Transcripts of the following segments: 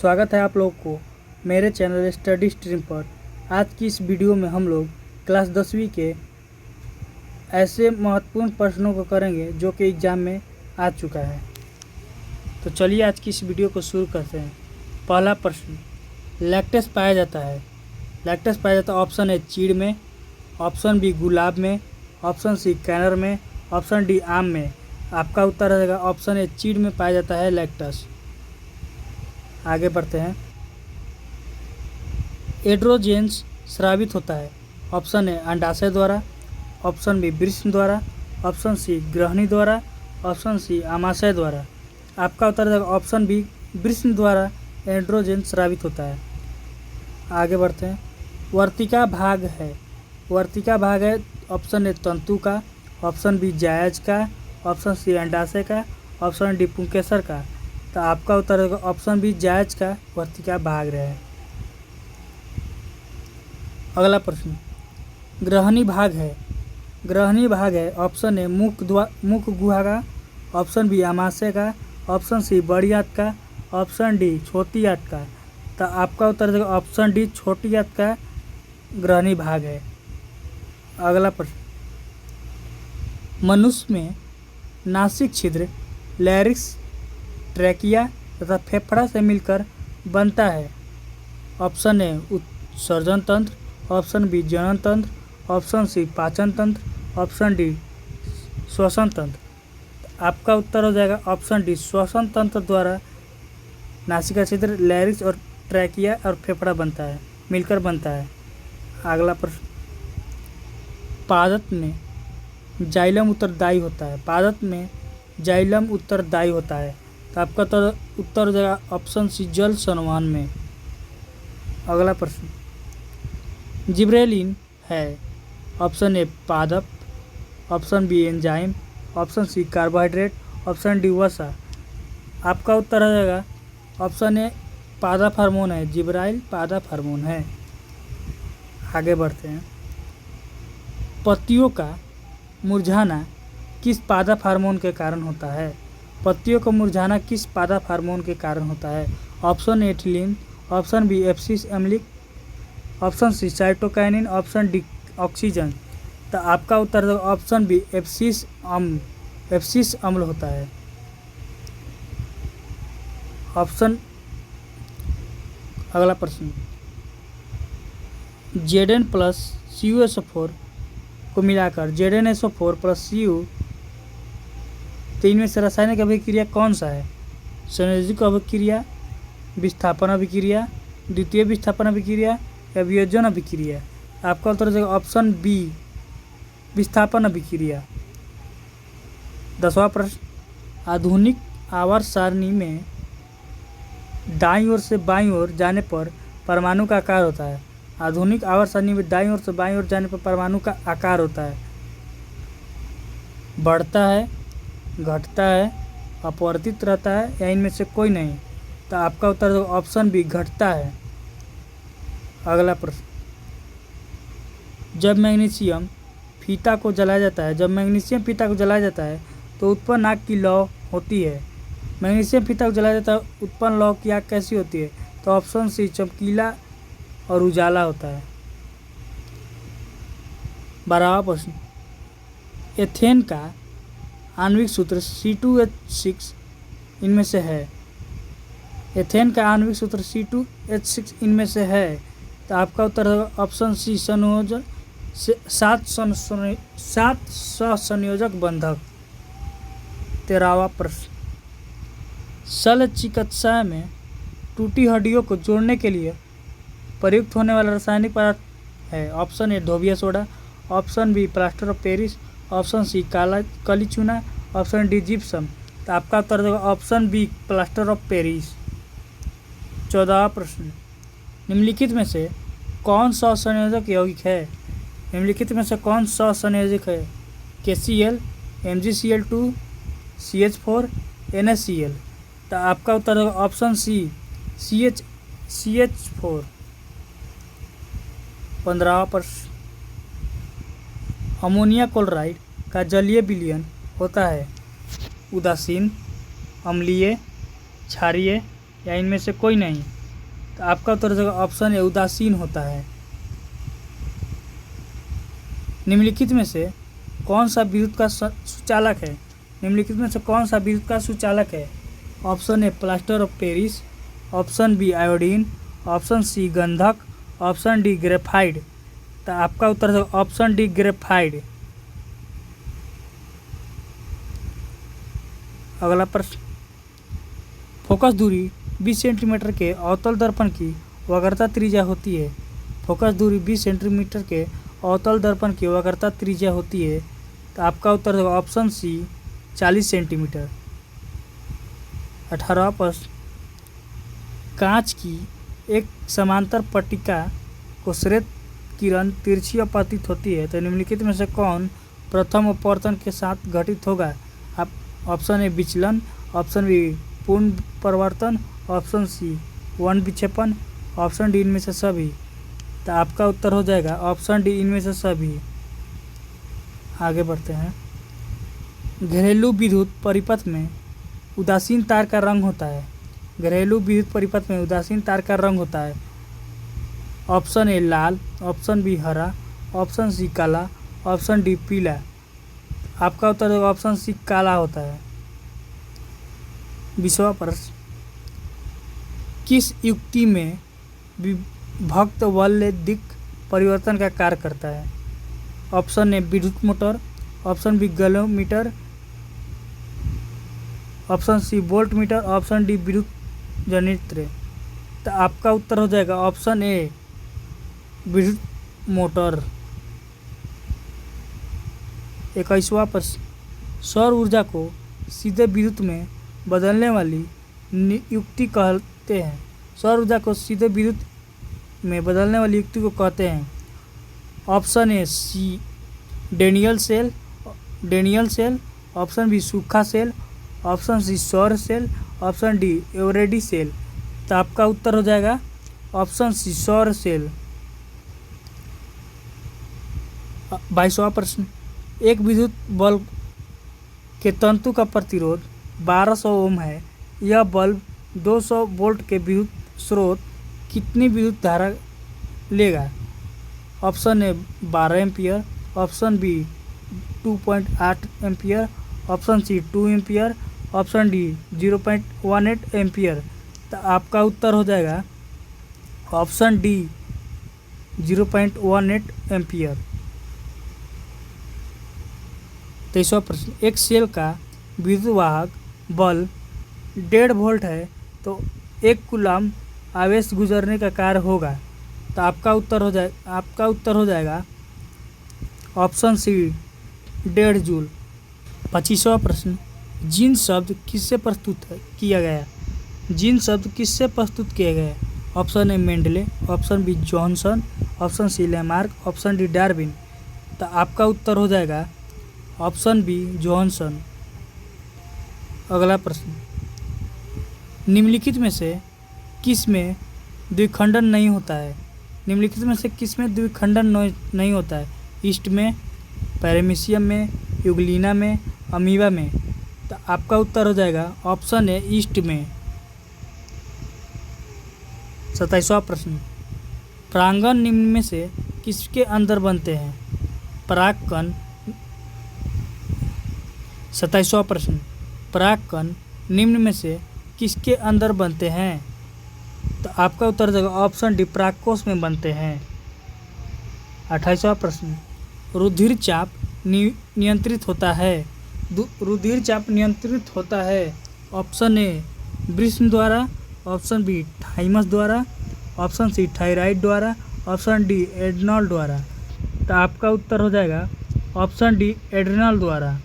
स्वागत है आप लोग को मेरे चैनल स्टडी स्ट्रीम पर। आज की इस वीडियो में हम लोग क्लास 10वीं के ऐसे महत्वपूर्ण प्रश्नों को करेंगे जो कि एग्ज़ाम में आ चुका है। तो चलिए आज की इस वीडियो को शुरू करते हैं। पहला प्रश्न, लैक्टेस पाया जाता है। लैक्टेस पाया जाता है ऑप्शन ए चीड़ में, ऑप्शन बी गुलाब में, ऑप्शन सी कैनर में, ऑप्शन डी आम में। आपका उत्तर रहेगा ऑप्शन ए चीड़ में पाया जाता है लैक्टस। आगे बढ़ते हैं। एड्रोजेंस स्रावित होता है। ऑप्शन ए अंडाशय द्वारा, ऑप्शन बी वृषण द्वारा, ऑप्शन सी ग्रहणी द्वारा, ऑप्शन सी आमाशय द्वारा। आपका उत्तर रहेगा ऑप्शन बी वृषण द्वारा एंड्रोजन स्रावित होता है। आगे बढ़ते हैं। वर्तिका भाग है। वर्तिका भाग है ऑप्शन ए तंतु का, ऑप्शन बी जायज का, ऑप्शन सी अंडाशय का, ऑप्शन डी पुंकेसर का। तो आपका उत्तर होगा ऑप्शन बी जायज का वर्तिका भाग है। अगला प्रश्न, ग्रहणी भाग है। ग्रहणी भाग है ऑप्शन ए मुख गुहा का, ऑप्शन बी आमाशय का, ऑप्शन सी बड़ी आंत का, ऑप्शन डी छोटी आंत का। तो आपका उत्तर होगा ऑप्शन डी छोटी आंत का ग्रहणी भाग है। अगला प्रश्न, मनुष्य में नासिक छिद्र लैरिक्स, ट्रैकिया तथा फेफड़ा से मिलकर बनता है। ऑप्शन ए उत्सर्जन तंत्र, ऑप्शन बी जनन तंत्र, ऑप्शन सी पाचन तंत्र, ऑप्शन डी श्वसन तंत्र। आपका उत्तर हो जाएगा ऑप्शन डी श्वसन तंत्र द्वारा नासिका छिद्र लैरिक्स और ट्रैकिया और फेफड़ा बनता है, मिलकर बनता है। अगला प्रश्न, पादप में जाइलम उत्तरदायी होता है। पादप में जाइलम उत्तरदायी होता है। तो आपका उत्तर हो जाएगा ऑप्शन सी जल संवहन में। अगला प्रश्न, जिब्रेलिन है। ऑप्शन ए पादप, option B enzyme, option C carbohydrate, option D वसा। आपका उत्तर हो जाएगा ऑप्शन ए पादप हार्मोन है। जिब्राइल पादप हार्मोन है। आगे बढ़ते हैं। पत्तियों का मुरझाना किस पादप हार्मोन के कारण होता है। पत्तियों का मुरझाना किस पादप हार्मोन के कारण होता है। Option A ethylene, option B abscisic अम्लिक, option C cytokinin, option D oxygen. तो आपका उत्तर ऑप्शन बी एब्सिस अम्ल होता है। अगला प्रश्न, Zn प्लस CuSO4 को मिलाकर ZnSO4 प्लस Cu, तो इनमें से रासायनिक अभिक्रिया कौन सा है। संयोजक अभिक्रिया, विस्थापन अभिक्रिया, द्वितीय विस्थापन अभिक्रिया या वियोजन अभिक्रिया। आपका उत्तर हो ऑप्शन बी विस्थापन अभिक्रिया। 10वां प्रश्न, आधुनिक आवर्त सारणी में दाईं ओर से बाईं ओर जाने पर परमाणु का आकार होता है। आधुनिक आवर्त सारणी में दाईं ओर से बाईं ओर जाने पर परमाणु का आकार होता है। बढ़ता है, घटता है, अपवर्तित रहता है या इनमें से कोई नहीं। तो आपका उत्तर ऑप्शन बी घटता है। अगला प्रश्न, जब मैग्नीशियम फीता को जलाया जाता है, तो उत्पन्न आग की लौ होती है। मैग्नीशियम फीता को जलाया जाता है, उत्पन्न लौ की आग कैसी होती है। तो ऑप्शन सी चमकीला और उजाला होता है। 12वां प्रश्न, एथेन का आणविक सूत्र C2H6 इनमें से है। एथेन का आणविक सूत्र C2H6 इनमें से है। तो आपका उत्तर होगा ऑप्शन सी संयोजक 7 सहसंयोजक बंधक। 13वां प्रश्न, शल्य चिकित्सा में टूटी हड्डियों को जोड़ने के लिए प्रयुक्त होने वाला रासायनिक पदार्थ है। ऑप्शन ए धोबिया soda, option B plaster of Paris, option C काली चूना, ऑप्शन डी जिप्सम। तो आपका उत्तर होगा option B plaster of Paris. 14वां प्रश्न, निम्नलिखित में से कौन सा संयोजक यौगिक है। निम्नलिखित में से कौन सा संयोजक है। KCl, MgCl2, CH4, NaCl। तो आपका उत्तर होगा ऑप्शन सी CH4। 15वां प्रश्न, अमोनिया क्लोराइड का जलीय विलयन होता है उदासीन, अम्लीय, क्षारीय या इनमें से कोई नहीं? तो आपका उत्तर हो जाएगा ऑप्शन ए उदासीन होता है। निम्नलिखित में से कौन सा विद्युत का सुचालक है? निम्नलिखित में से कौन सा विद्युत का सुचालक है? Option A plaster of Paris, option B iodine, option C गंधक, ऑप्शन डी ग्रेफाइड। तो आपका उत्तर है ऑप्शन डी ग्रेफाइड। अगला प्रश्न, फोकस दूरी 20 सेंटीमीटर के अवतल दर्पण की वक्रता त्रिज्या होती है। फोकस दूरी 20 सेंटीमीटर के अवतल दर्पण की वक्रता त्रिज्या होती है। तो आपका उत्तर होगा ऑप्शन सी 40 सेंटीमीटर। 18वां प्रश्न, कांच की एक समांतर पट्टिका को श्वेत किरण तिरछी अपवर्तित होती है। तो निम्नलिखित में से कौन प्रथम अपवर्तन के साथ घटित होगा? आप ऑप्शन ए विचलन, ऑप्शन बी पूर्ण परिवर्तन, ऑप्शन सी वन विक्षेपण, ऑप्शन डी इनमें से सभी। तो आपका उत्तर हो जाएगा ऑप्शन डी इनमें से सभी। आगे बढ़ते हैं। घरेलू विद्युत परिपथ में उदासीन तार का रंग होता है। घरेलू विद्युत परिपथ में उदासीन तार का रंग होता है। ऑप्शन ए लाल, ऑप्शन बी हरा, ऑप्शन सी काला, ऑप्शन डी पीला। आपका उत्तर होगा ऑप्शन सी काला होता है। 20वां प्रश्न, किस युक्ति में विभक्त वलय दिक् परिवर्तन का कार्य करता है? ऑप्शन ए विद्युत motor, option B galvanometer, option C voltmeter, option D विद्युत जनित्र। तो आपका उत्तर हो जाएगा ऑप्शन ए विद्युत मोटर। 21वां प्रश्न, सौर ऊर्जा को सीधे विद्युत में बदलने वाली युक्ति कहते हैं। सौर ऊर्जा को सीधे विद्युत में बदलने वाली युक्ति को कहते हैं। Option A C Daniel cell, option B सूखा सेल, ऑप्शन सी सौर cell, option D Eveready cell. तो आपका उत्तर हो जाएगा ऑप्शन सी सौर सेल। 22वां प्रश्न, एक विद्युत बल्ब के तंतु का प्रतिरोध 1200 ओम है। यह बल्ब 200 वोल्ट के विद्युत स्रोत कितनी विद्युत धारा लेगा? Option A 12 ampere, option B 2.8 ampere, option C 2 ampere, option D 0.18 ampere. तो आपका उत्तर हो जाएगा ऑप्शन डी 0.18 एम्पियर। 23वां प्रश्न, एक सेल का विद्युत वाहक बल 1.5 वोल्ट है तो 1 कूलम आवेश गुजरने का कार्य होगा। तो आपका उत्तर हो जाएगा ऑप्शन सी 1.5 जूल। 25वां प्रश्न, जीन शब्द किससे प्रस्तुत किया गया? जीन शब्द किससे प्रस्तुत किया गया? Option A Mendel, option B Johnson, option C Lamarck, option D Darwin. तो आपका उत्तर हो जाएगा ऑप्शन बी जॉनसन। अगला प्रश्न, निम्नलिखित में से किस में द्विखंडन नहीं होता है? निम्नलिखित में से किस में द्विखंडन नहीं होता है? ईस्ट में, पैरामीशियम में, यूग्लिना में, अमीबा में। तो आपका उत्तर हो जाएगा ऑप्शन ए ईस्ट में। 27वां प्रश्न, परागकण निम्न में से किसके अंदर बनते हैं? परागकण 27वां प्रश्न, परागकण निम्न में से किसके अंदर बनते हैं? तो आपका उत्तर हो जाएगा ऑप्शन डी परागकोश में बनते हैं। 28वां प्रश्न, रुधिर चाप नियंत्रित होता है। रुधिर चाप नियंत्रित होता है। ऑप्शन ए वृषण द्वारा, ऑप्शन बी थाइमस द्वारा, ऑप्शन सी थायराइड द्वारा, ऑप्शन डी एड्रिनल द्वारा। तो आपका उत्तर हो जाएगा ऑप्शन डी एड्रिनल द्वारा।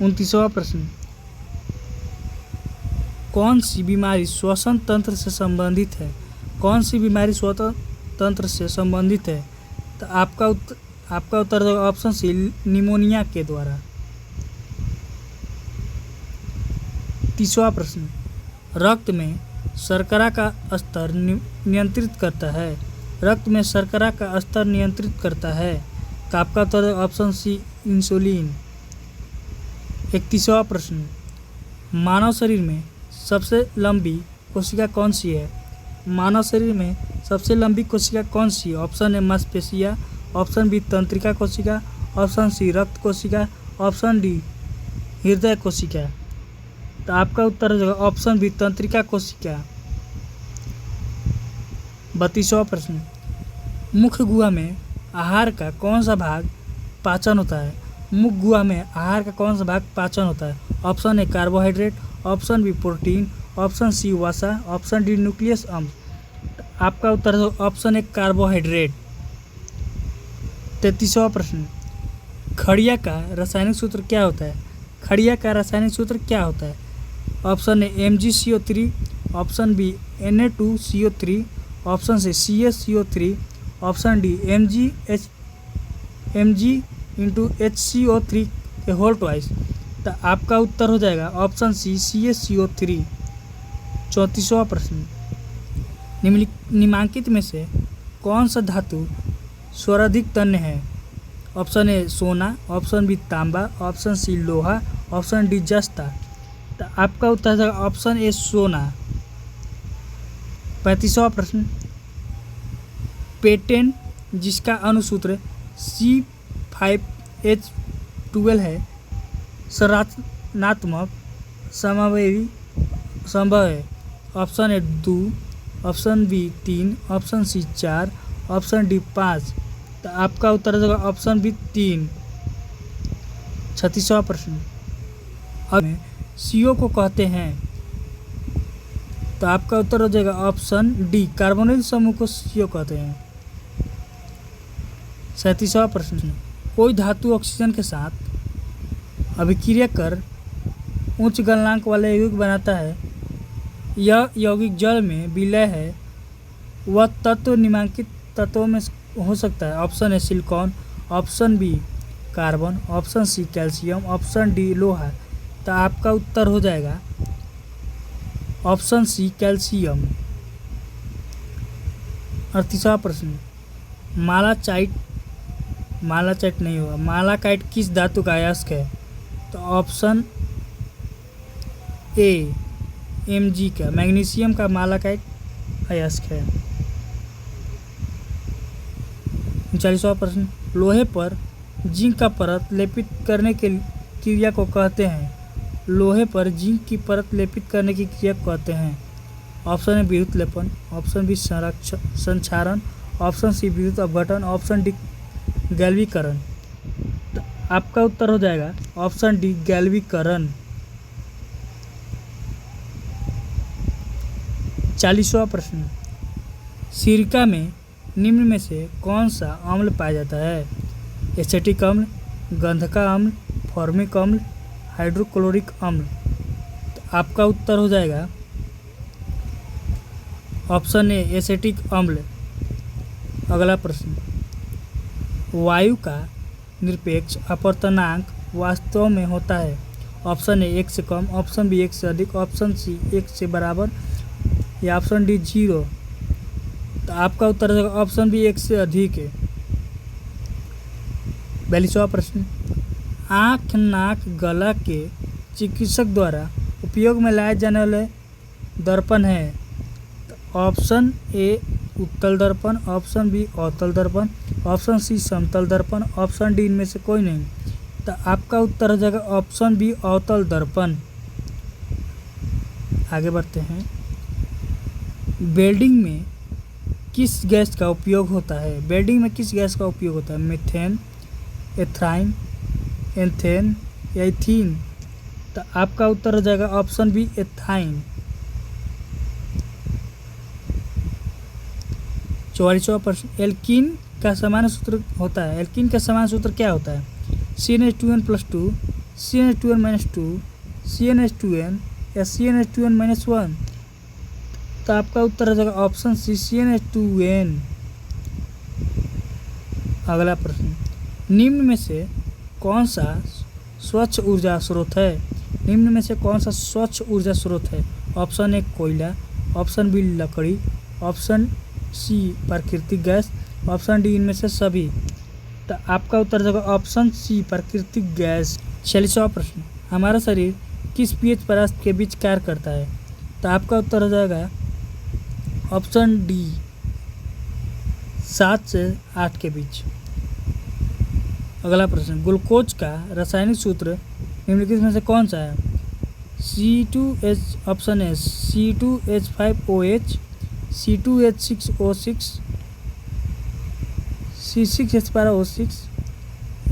29वां प्रश्न, कौन सी बीमारी श्वसन तंत्र से संबंधित है? कौन सी बीमारी श्वसन तंत्र से संबंधित है? तो आपका उत्तर होगा ऑप्शन सी निमोनिया के द्वारा। 30वां प्रश्न, रक्त में शर्करा का स्तर नियंत्रित करता है। रक्त में शर्करा का स्तर नियंत्रित करता है। तो आपका उत्तर है ऑप्शन सी इंसुलिन। 31वां प्रश्न, मानव शरीर में सबसे लंबी कोशिका कौन सी है? मानव शरीर में सबसे लंबी कोशिका कौन सी है? ऑप्शन ए मांसपेशियाँ, ऑप्शन बी तंत्रिका कोशिका, ऑप्शन सी रक्त कोशिका, ऑप्शन डी हृदय कोशिका। तो आपका उत्तर हो जाएगा ऑप्शन बी तंत्रिका कोशिका। 32वां प्रश्न, मुख्य गुहा में आहार का कौन सा भाग पाचन होता है? मुख्य गुहा में आहार का कौन सा भाग पाचन होता है? Option A carbohydrate, option B protein, option C वसा, ऑप्शन डी न्यूक्लियस अम्ल। आपका उत्तर है ऑप्शन ए कार्बोहाइड्रेट। 33वां प्रश्न, खड़िया का रासायनिक सूत्र क्या होता है? खड़िया का रासायनिक सूत्र क्या होता है? Option A MgCO3, option B Na2CO3, option C CaCO3, option D Mg×HCO3 के होल ट्वाइस। तो आपका उत्तर हो जाएगा ऑप्शन सी CaCO3। 34वां प्रश्न, निम्नलिखित में से कौन सा धातु सर्वाधिक तन्य है? ऑप्शन ए सोना, ऑप्शन बी तांबा, ऑप्शन सी लोहा, ऑप्शन डी जस्ता। तो आपका उत्तर है ऑप्शन ए सोना। 35वां प्रश्न, पेटेन जिसका अणुसूत्र C5H12 है संरचनात्मक समावेशी संभव है? Option A 2, option B 3, option C 4, option D 5। तो आपका उत्तर हो जाएगा ऑप्शन बी 3। 36वां प्रश्न, अब CO को कहते हैं? तो आपका उत्तर हो जाएगा ऑप्शन डी कार्बोनिल समूह को CO कहते हैं। 37वां प्रश्न, कोई धातु ऑक्सीजन के साथ अभिक्रिया कर उच्च गलनांक वाले यौगिक बनाता है। यह यौगिक जल में विलय है, वह तत्व निम्नलिखित तत्वों में हो सकता है? Option A silicon, option B carbon, option C calcium, option D लोहा। तो आपका उत्तर हो जाएगा ऑप्शन सी कैल्शियम। 38वां प्रश्न, मालाचाइट नहीं होगा, मालाकाइट किस धातु का अयस्क है? तो ऑप्शन ए Mg का, मैग्नीशियम का मालाकाइट अयस्क है। 39वां प्रश्न, लोहे पर जिंक का परत लेपित करने के क्रिया को कहते हैं? लोहे पर जिंक की परत लेपित करने की क्रिया को कहते हैं? ऑप्शन ए विद्युत लेपन, ऑप्शन बी संक्षारण, ऑप्शन सी विद्युत अपघटन, ऑप्शन डी गैल्वीकरण। तो आपका उत्तर हो जाएगा ऑप्शन डी गैल्वीकरण। 40वां प्रश्न, सिरका में निम्न में से कौन सा अम्ल पाया जाता है? एसिटिक अम्ल, गंधका अम्ल, फॉर्मिक अम्ल, हाइड्रोक्लोरिक अम्ल। तो आपका उत्तर हो जाएगा ऑप्शन ए एसिटिक अम्ल। अगला प्रश्न, वायु का निरपेक्ष अपवर्तनांक वास्तव में होता है? ऑप्शन ए 1 से कम, ऑप्शन बी 1 से अधिक, ऑप्शन सी 1 से बराबर या ऑप्शन डी 0। तो आपका उत्तर है ऑप्शन बी 1 से अधिक है। 42वां प्रश्न, आँख, नाक, गला के चिकित्सक द्वारा उपयोग में लाए जाने वाले दर्पण है? तो ऑप्शन ए उत्तल दर्पण, ऑप्शन बी अवतल दर्पण, ऑप्शन सी समतल दर्पण, ऑप्शन डी इनमें से कोई नहीं। तो आपका उत्तर हो जाएगा ऑप्शन बी अवतल दर्पण। आगे बढ़ते हैं, वेल्डिंग में किस गैस का उपयोग होता है? वेल्डिंग में किस गैस का उपयोग होता है? मीथेन, एथाइन, एथेन या इथीन। तो आपका उत्तर हो जाएगा ऑप्शन बी एथाइन। 44वां प्रश्न, एल्कीन का सामान्य सूत्र होता है? एल्कीन का सामान्य सूत्र क्या होता है? CnH2n+2, CnH2n-2, CnH2n या CnH2n-1। तो आपका उत्तर हो जाएगा ऑप्शन सी CnH2n। अगला प्रश्न, निम्न में से कौन सा स्वच्छ ऊर्जा स्रोत है? निम्न में से कौन सा स्वच्छ ऊर्जा स्रोत है? ऑप्शन ए कोयला, ऑप्शन बी लकड़ी, ऑप्शन सी प्राकृतिक गैस, ऑप्शन डी इनमें से सभी। तो आपका उत्तर होगा ऑप्शन सी प्राकृतिक गैस। 46वां प्रश्न, हमारा शरीर किस pH परास्थ के बीच कार्य करता है? तो आपका उत्तर हो जाएगा ऑप्शन डी 7 से 8 के बीच। अगला प्रश्न, ग्लूकोज का रासायनिक सूत्र निम्नलिखित में से कौन सा है? C2H ऑप्शन है C2H5OH, C2H6O6, C6H12O6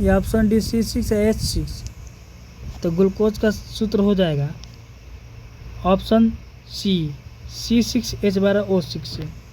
या ऑप्शन डी C6H6। तो ग्लूकोज का सूत्र हो जाएगा ऑप्शन सी C6H12O6 से।